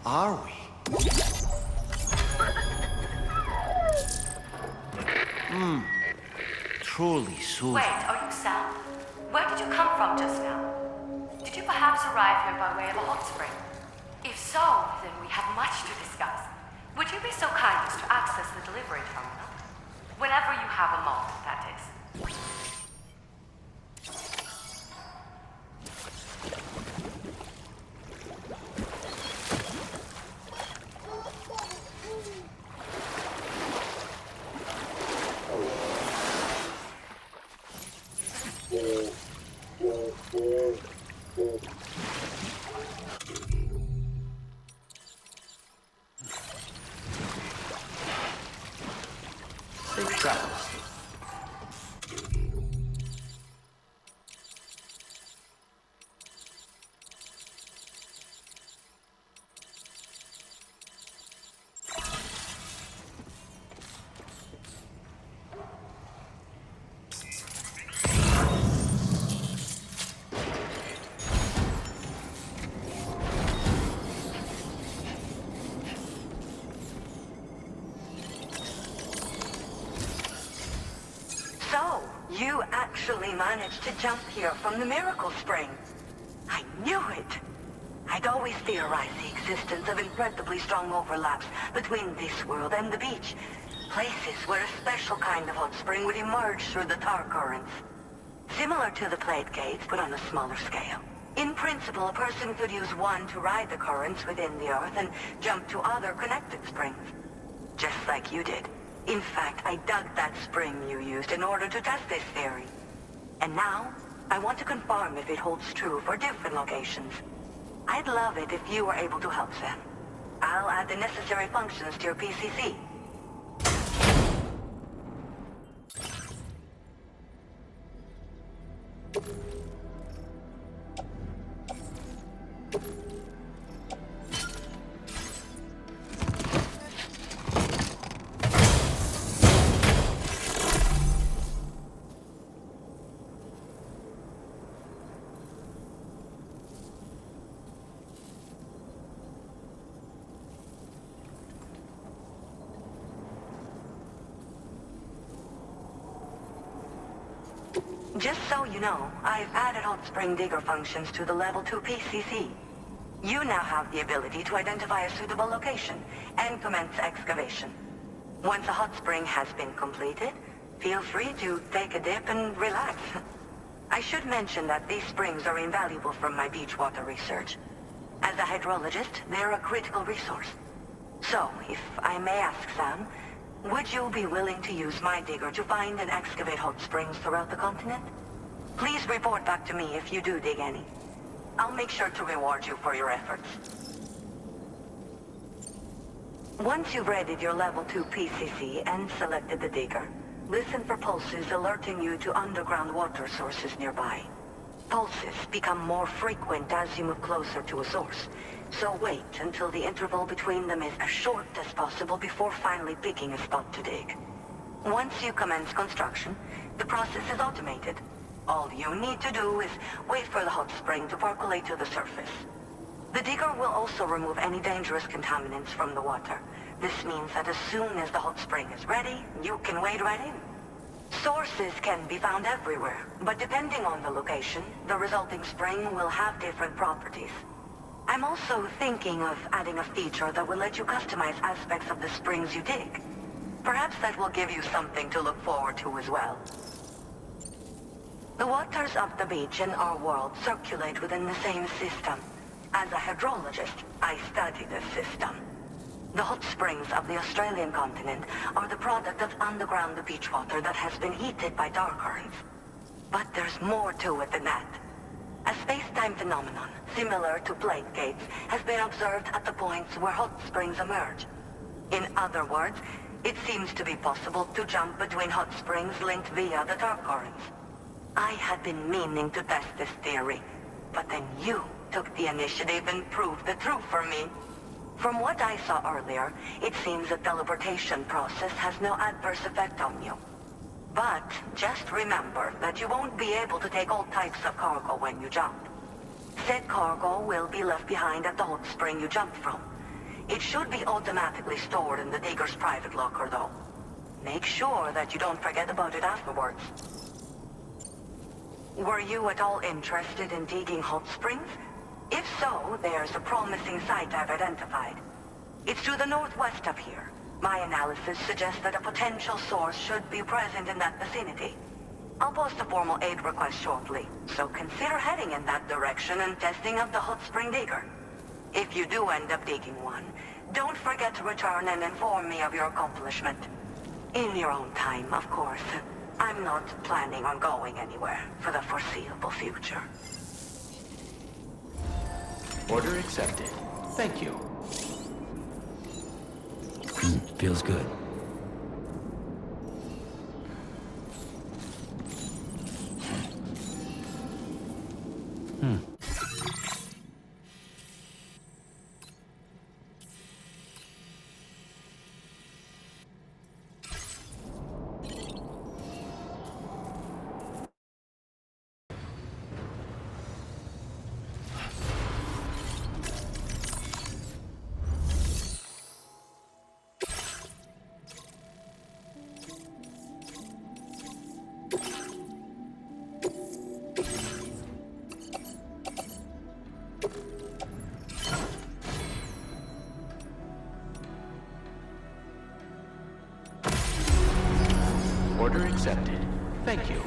are we? Truly soothing. Wait, are you Sam? Where did you come from just now? Did you perhaps arrive here by way of a hot spring? If so, then we have much to discuss. Would you be so kind as to access the delivery terminal? Whenever you have a moment, that is. Safe travels. So, you actually managed to jump here from the Miracle Spring. I knew it. I'd always theorized the existence of incredibly strong overlaps between this world and the beach. Places where a special kind of hot spring would emerge through the tar currents. Similar to the plate gates, but on a smaller scale. In principle, a person could use one to ride the currents within the Earth and jump to other connected springs. Just like you did. In fact, I dug that spring you used in order to test this theory. And now, I want to confirm if it holds true for different locations. I'd love it if you were able to help them. I'll add the necessary functions to your PCC. Just so you know, I've added hot spring digger functions to the level 2 PCC. You now have the ability to identify a suitable location and commence excavation. Once a hot spring has been completed, feel free to take a dip and relax. I should mention that these springs are invaluable from my beach water research. As a hydrologist, they're a critical resource. So, if I may ask, Sam, would you be willing to use my digger to find and excavate hot springs throughout the continent? Please report back to me if you do dig any. I'll make sure to reward you for your efforts. Once you've readied your level 2 PCC and selected the digger, listen for pulses alerting you to underground water sources nearby. Pulses become more frequent as you move closer to a source, so wait until the interval between them is as short as possible before finally picking a spot to dig. Once you commence construction, the process is automated. All you need to do is wait for the hot spring to percolate to the surface. The digger will also remove any dangerous contaminants from the water. This means that as soon as the hot spring is ready, you can wade right in. Sources can be found everywhere, but depending on the location, the resulting spring will have different properties. I'm also thinking of adding a feature that will let you customize aspects of the springs you dig. Perhaps that will give you something to look forward to as well. The waters of the beach in our world circulate within the same system. As a hydrologist, I study this system. The hot springs of the Australian continent are the product of underground beach water that has been heated by tar currents. But there's more to it than that. A space-time phenomenon, similar to plate gates, has been observed at the points where hot springs emerge. In other words, it seems to be possible to jump between hot springs linked via the tar currents. I had been meaning to test this theory, but then you took the initiative and proved the truth for me. From what I saw earlier, it seems the teleportation process has no adverse effect on you. But just remember that you won't be able to take all types of cargo when you jump. Said cargo will be left behind at the hot spring you jumped from. It should be automatically stored in the digger's private locker, though. Make sure that you don't forget about it afterwards. Were you at all interested in digging hot springs? If so, there's a promising site I've identified. It's to the northwest of here. My analysis suggests that a potential source should be present in that vicinity. I'll post a formal aid request shortly, so consider heading in that direction and testing out the hot spring digger. If you do end up digging one, don't forget to return and inform me of your accomplishment. In your own time, of course. I'm not planning on going anywhere for the foreseeable future. Order accepted. Thank you. Feels good. Order accepted. Thank you.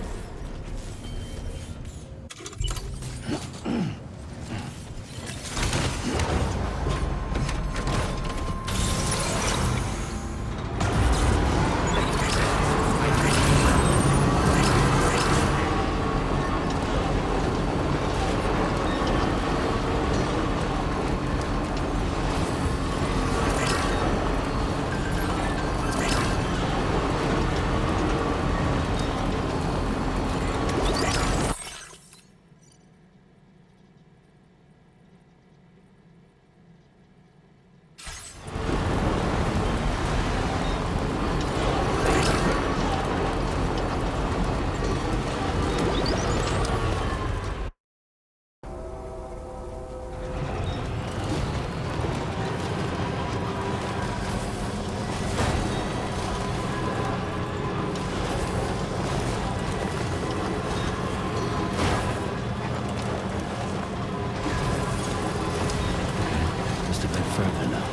Further now.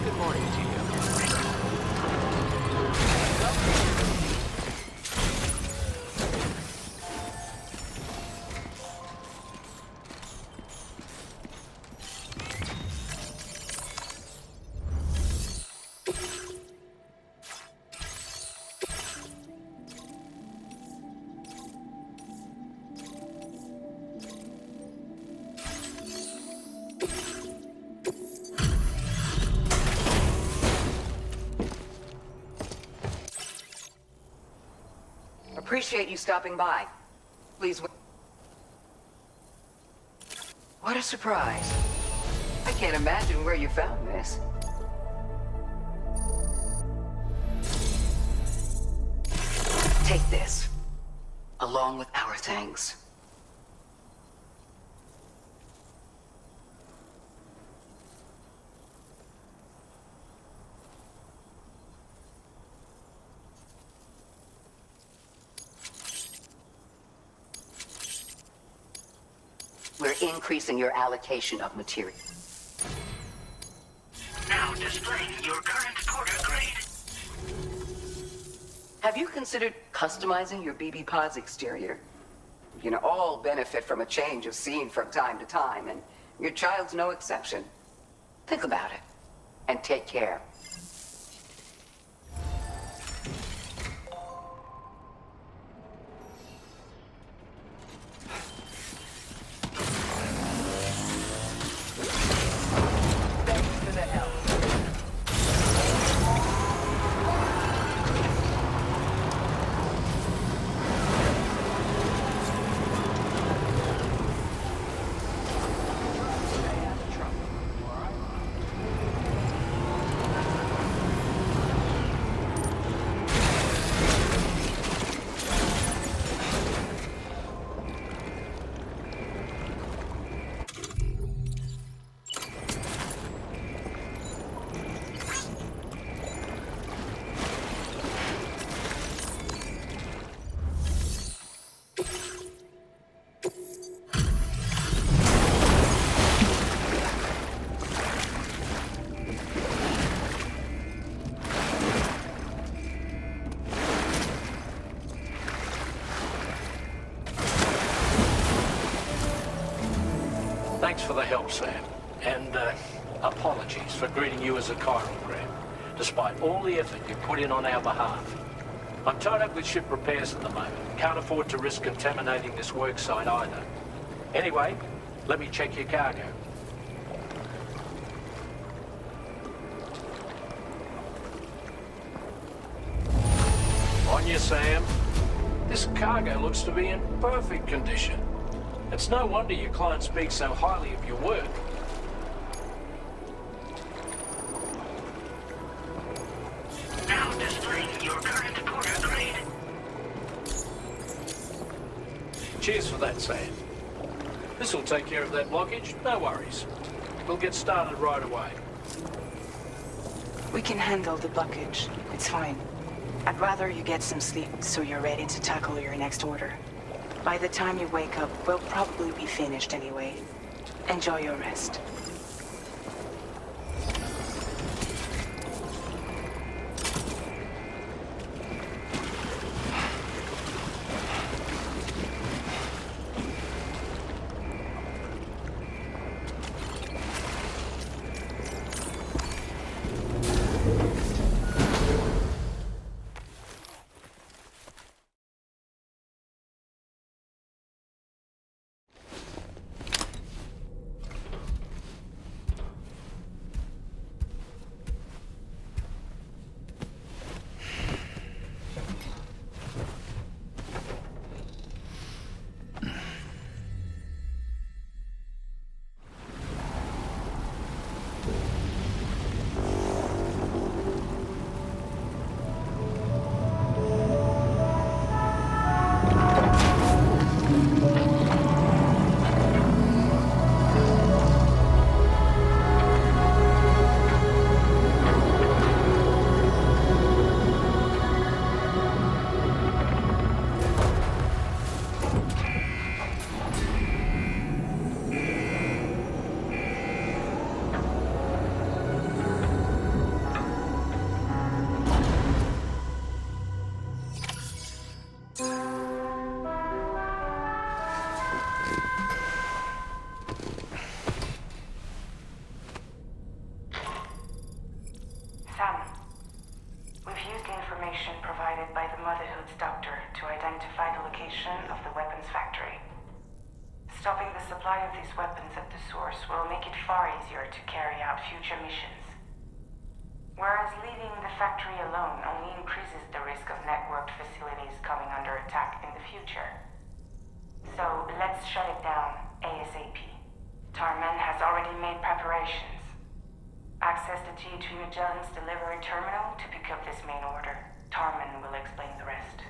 Good morning to you. Appreciate you stopping by. Please wait. What a surprise. I can't imagine where you found this. Take this, along with our thanks. We're increasing your allocation of material. Now displaying your current quarter grade. Have you considered customizing your BB Pod's exterior? You know, all benefit from a change of scene from time to time, and your child's no exception. Think about it, and take care. for the help, Sam. And apologies for greeting you as a chirogram, despite all the effort you put in on our behalf. I'm tied up with ship repairs at the moment. Can't afford to risk contaminating this work site either. Anyway, let me check your cargo. On you, Sam. This cargo looks to be in perfect condition. It's no wonder your client speaks so highly of your work. Now displaying your current porter grade. Cheers for that, Sam. This'll take care of that blockage, no worries. We'll get started right away. We can handle the blockage. It's fine. I'd rather you get some sleep so you're ready to tackle your next order. By the time you wake up, we'll probably be finished anyway. Enjoy your rest. Stopping the supply of these weapons at the source will make it far easier to carry out future missions. Whereas leaving the factory alone only increases the risk of networked facilities coming under attack in the future. So let's shut it down ASAP. Tarman has already made preparations. Access the T3 Magellan's delivery terminal to pick up this main order. Tarman will explain the rest.